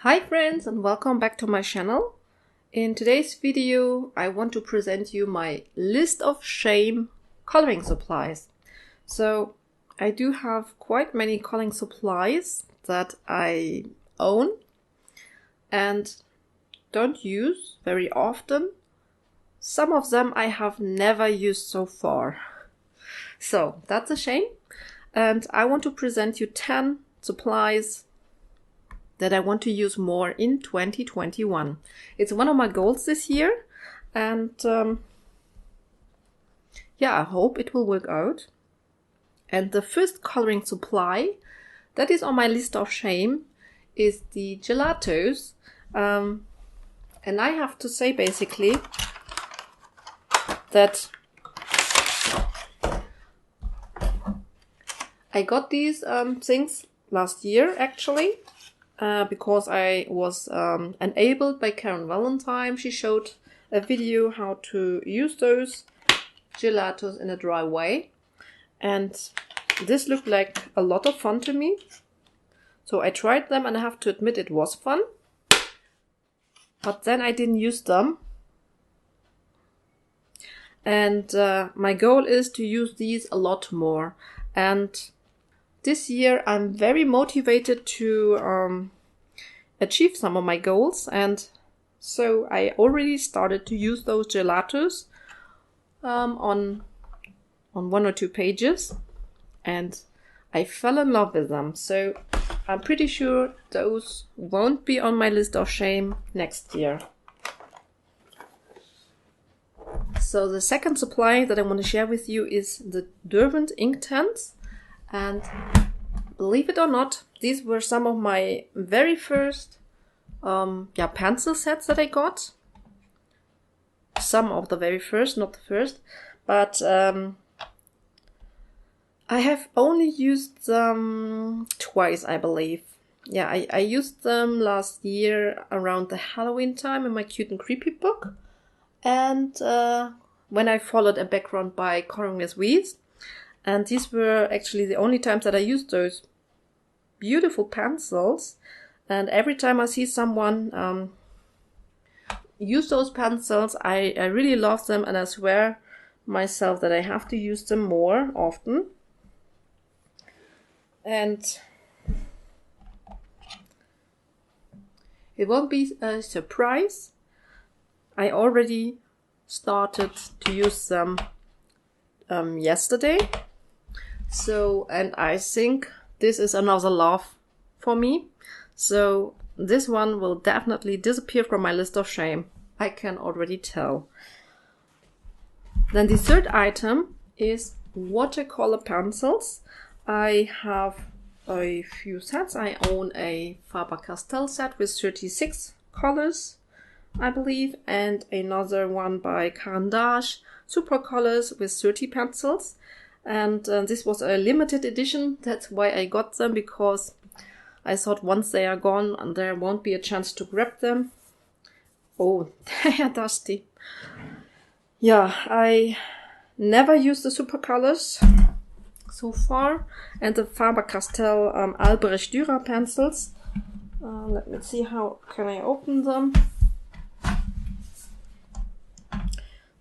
Hi friends, and welcome back to my channel. In today's video I want to present you my list of shame coloring supplies. So I do have quite many coloring supplies that I own and don't use very often. Some of them I have never used so far. So that's a shame, and I want to present you 10 supplies that I want to use more in 2021. It's one of my goals this year, and yeah, I hope it will work out. And the first coloring supply that is on my list of shame is the gelatos. And I have to say basically that I got these things last year actually. Because I was enabled by Karen Valentine. She showed a video how to use those gelatos in a dry way. And this looked like a lot of fun to me. So I tried them and I have to admit it was fun. But then I didn't use them. And my goal is to use these a lot more. And this year I'm very motivated to achieve some of my goals, and so I already started to use those gelatos on 1 or 2 pages, and I fell in love with them. So I'm pretty sure those won't be on my list of shame next year. So the second supply that I want to share with you is the Derwent Inktense. And believe it or not, these were some of my very first pencil sets that I got. Some of the very first, not the first. But I have only used them twice, I believe. Yeah, I used them last year around the Halloween time in my Cute and Creepy book. And when I followed a background by Coring with Weeds. And these were actually the only times that I used those beautiful pencils. And every time I see someone use those pencils, I really love them, and I swear myself that I have to use them more often. And it won't be a surprise. I already started to use them yesterday. So, and I think this is another love for me. So this one will definitely disappear from my list of shame. I can already tell. Then the third item is watercolor pencils. I have a few sets. I own a Faber-Castell set with 36 colors, I believe, and another one by Caran d'Ache, Super Colors with 30 pencils. And this was a limited edition. That's why I got them, because I thought once they are gone and there won't be a chance to grab them. Oh, they are dusty. Yeah, I never used the Super Colors so far. And the Faber-Castell Albrecht Dürer pencils. Let me see, how can I open them.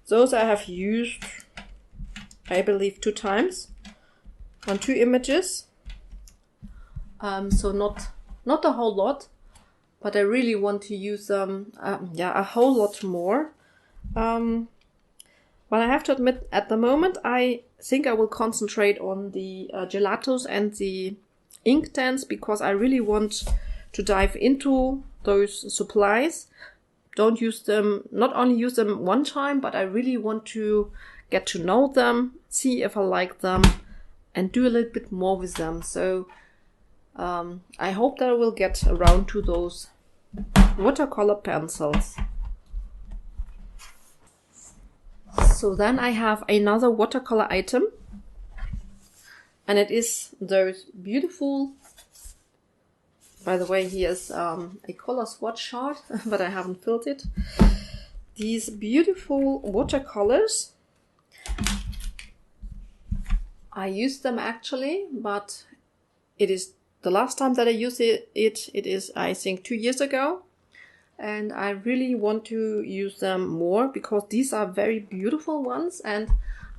Those I have used, I believe, 2 times on 2 images. So not a whole lot, but I really want to use them a whole lot more. But I have to admit, at the moment I think I will concentrate on the gelatos and the Inktense, because I really want to dive into those supplies. Don't use them, not only use them one time, but I really want to get to know them, see if I like them, and do a little bit more with them. So I hope that I will get around to those watercolor pencils. So then I have another watercolor item, and it is those beautiful, by the way, here's a color swatch chart, but I haven't filled it. These beautiful watercolors. I use them actually, but it is the last time that I used it is, I think, 2 years ago. And I really want to use them more because these are very beautiful ones. And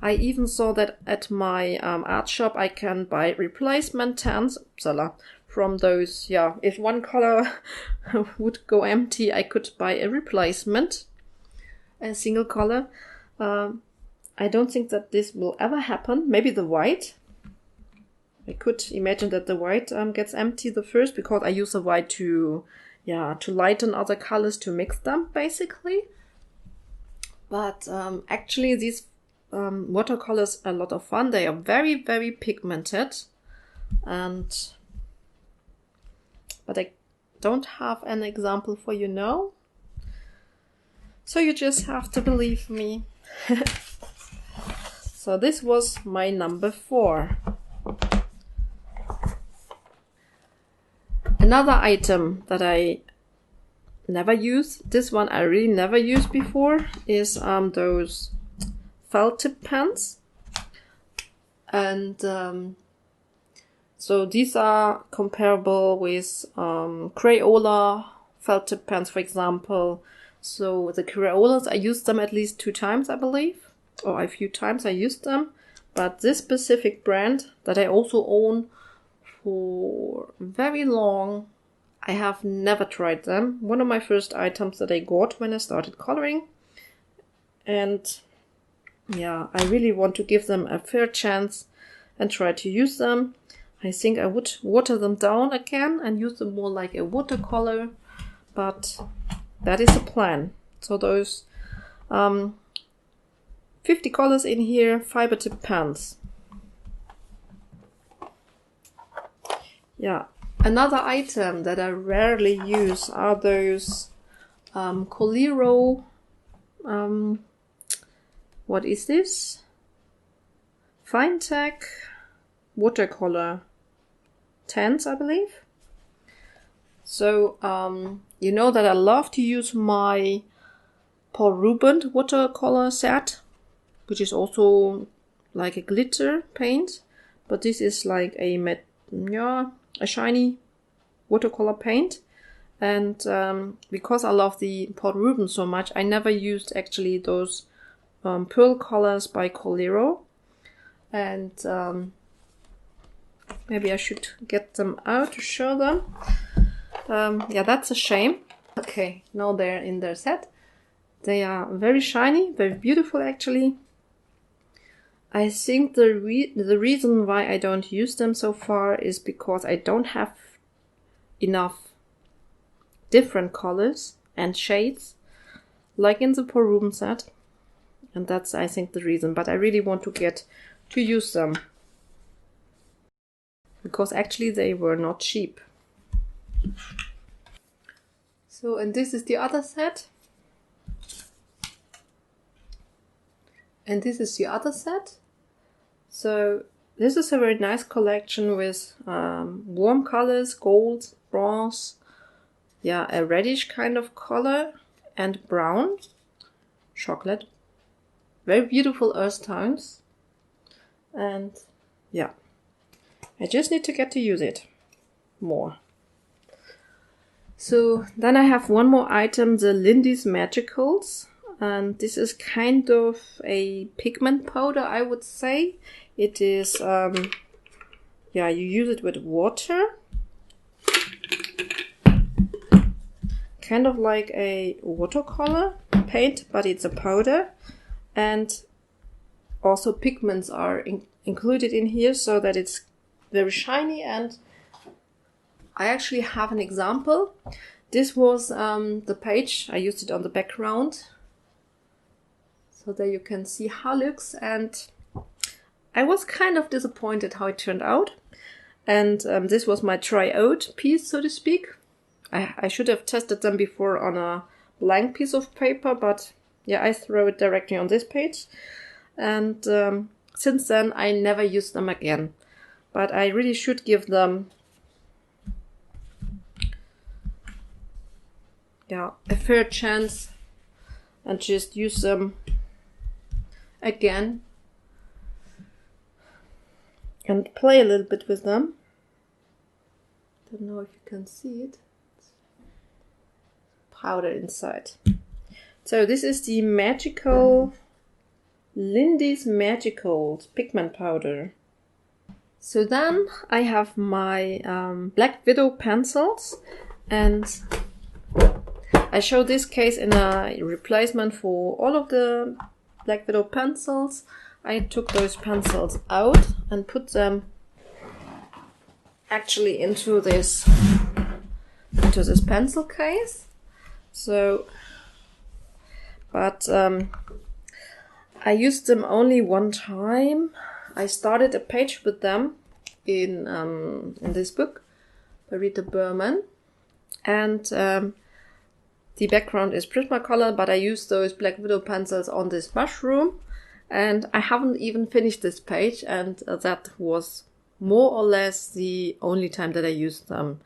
I even saw that at my art shop I can buy replacement tans from those. Yeah, if one color would go empty, I could buy a replacement, a single color. I don't think that this will ever happen. Maybe the white. I could imagine that the white gets empty the first because I use the white to lighten other colors, to mix them basically. But actually these watercolors are a lot of fun. They are very, very pigmented, but I don't have an example for you now. So you just have to believe me. So this was my number 4. Another item that I never use, this one I really never used before, is those felt tip pens. And so these are comparable with Crayola felt tip pens, for example. So the Crayolas, I used them at least 2 times, I believe. Or a few times I used them. But this specific brand that I also own for very long, I have never tried them. One of my first items that I got when I started coloring. And yeah, I really want to give them a fair chance and try to use them. I think I would water them down again and use them more like a watercolor, but that is a plan. So those 50 colors in here, fiber tip pens. Yeah, another item that I rarely use are those Coro, what is this? Fine-tech watercolor 10s, I believe. So, you know that I love to use my Paul Rubens watercolor set, which is also like a glitter paint, but this is like a shiny watercolor paint. And because I love the Paul Rubens so much, I never used actually those pearl colors by Coro. And maybe I should get them out to show them. Yeah, that's a shame. Okay, now they're in their set. They are very shiny, very beautiful actually. I think the reason why I don't use them so far is because I don't have enough different colors and shades like in the Paul Rubens set. And that's, I think, the reason. But I really want to get to use them, because actually they were not cheap. So, and this is the other set. And this is the other set. So this is a very nice collection with warm colors, gold, bronze, yeah, a reddish kind of color, and brown, chocolate. Very beautiful earth tones. And yeah, I just need to get to use it more. So then I have one more item, the Lindy's Magicals. And this is kind of a pigment powder, I would say. It is, yeah, you use it with water. Kind of like a watercolor paint, but it's a powder. And also pigments are included in here so that it's very shiny. And I actually have an example. This was the page. I used it on the background, so there you can see how it looks. And I was kind of disappointed how it turned out. And this was my try-out piece, so to speak. I should have tested them before on a blank piece of paper, but yeah, I throw it directly on this page. And since then, I never used them again. But I really should give them, yeah, a fair chance and just use them again and play a little bit with them. Don't know if you can see it. Powder inside. So this is the Lindy's Magical pigment powder. So then I have my Black Widow pencils, and I show this case in a replacement for all of the Black Widow pencils. I took those pencils out and put them actually into this pencil case. So, but I used them only one time. I started a page with them in this book by Rita Berman, and the background is Prismacolor, but I used those Black Widow pencils on this mushroom, and I haven't even finished this page, and that was more or less the only time that I used them.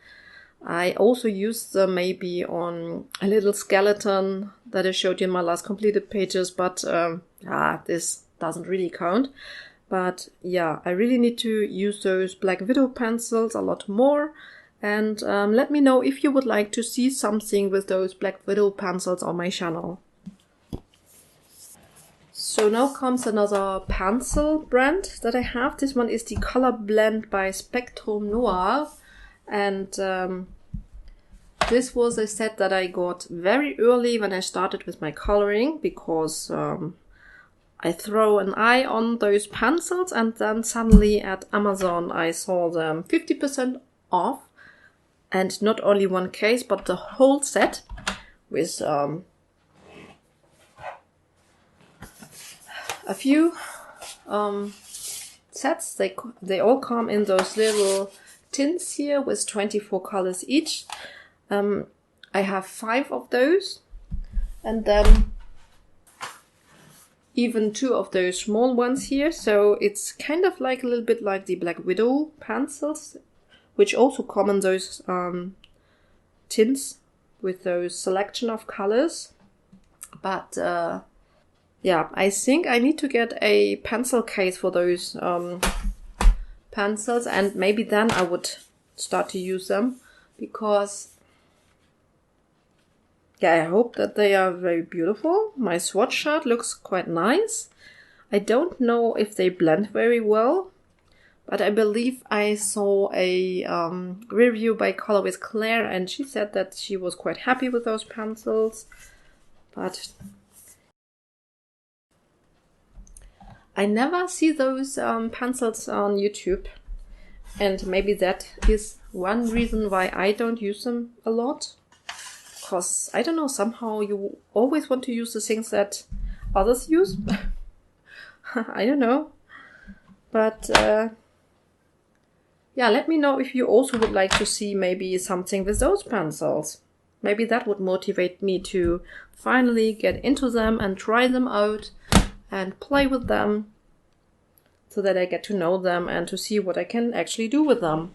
I also used them maybe on a little skeleton that I showed you in my last completed pages, but this doesn't really count. But yeah, I really need to use those Black Widow pencils a lot more. And let me know if you would like to see something with those Black Widow pencils on my channel. So now comes another pencil brand that I have. This one is the Color Blend by Spectrum Noir. And this was a set that I got very early when I started with my coloring, because I throw an eye on those pencils, and then suddenly at Amazon I saw them 50% off, and not only one case but the whole set with a few sets. They all come in those little tins here with 24 colors each. I have 5 of those, and then even 2 of those small ones here. So it's kind of like a little bit like the Black Widow pencils, which also come in those tins with those selection of colors. But yeah, I think I need to get a pencil case for those pencils, and maybe then I would start to use them, because yeah, I hope that they are very beautiful. My swatch chart looks quite nice. I don't know if they blend very well, but I believe I saw a review by Color with Claire, and she said that she was quite happy with those pencils. But I never see those pencils on YouTube, and maybe that is one reason why I don't use them a lot. Because, I don't know, somehow you always want to use the things that others use. I don't know. But, yeah, let me know if you also would like to see maybe something with those pencils. Maybe that would motivate me to finally get into them and try them out and play with them, so that I get to know them and to see what I can actually do with them.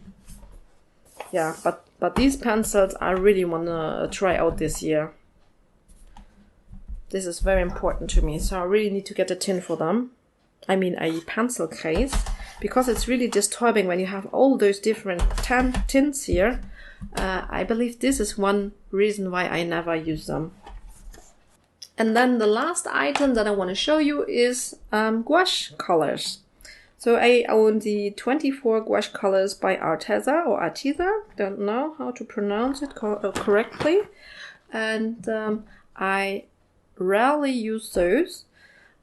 Yeah, but these pencils I really want to try out this year. This is very important to me, so I really need to get a tin for them. I mean a pencil case, because it's really disturbing when you have all those different tints here. I believe this is one reason why I never use them. And then the last item that I want to show you is gouache colors. So I own the 24 gouache colors by Arteza, don't know how to pronounce it correctly. And I rarely use those.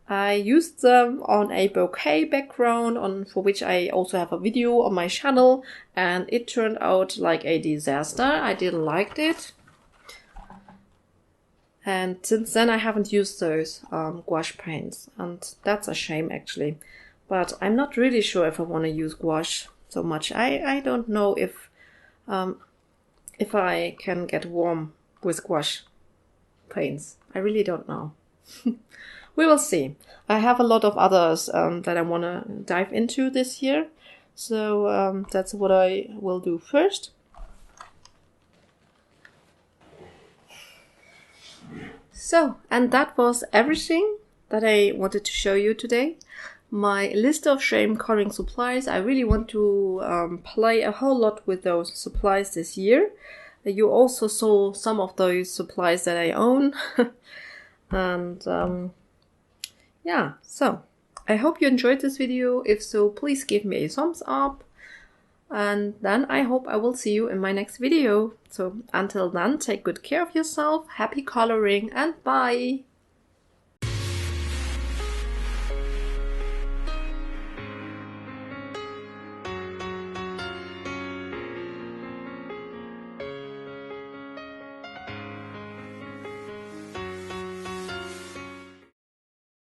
I used them on a bouquet background, for which I also have a video on my channel, and it turned out like a disaster. I didn't like it. And since then I haven't used those gouache paints, and that's a shame actually. But I'm not really sure if I want to use gouache so much. I don't know if I can get warm with gouache paints. I really don't know. We will see. I have a lot of others that I want to dive into this year. So that's what I will do first. So, and that was everything that I wanted to show you today. my list of shame coloring supplies. I really want to play a whole lot with those supplies this year. You also saw some of those supplies that I own. And yeah, so I hope you enjoyed this video. If so, please give me a thumbs up. And then I hope I will see you in my next video. So until then, take good care of yourself, happy coloring, and bye!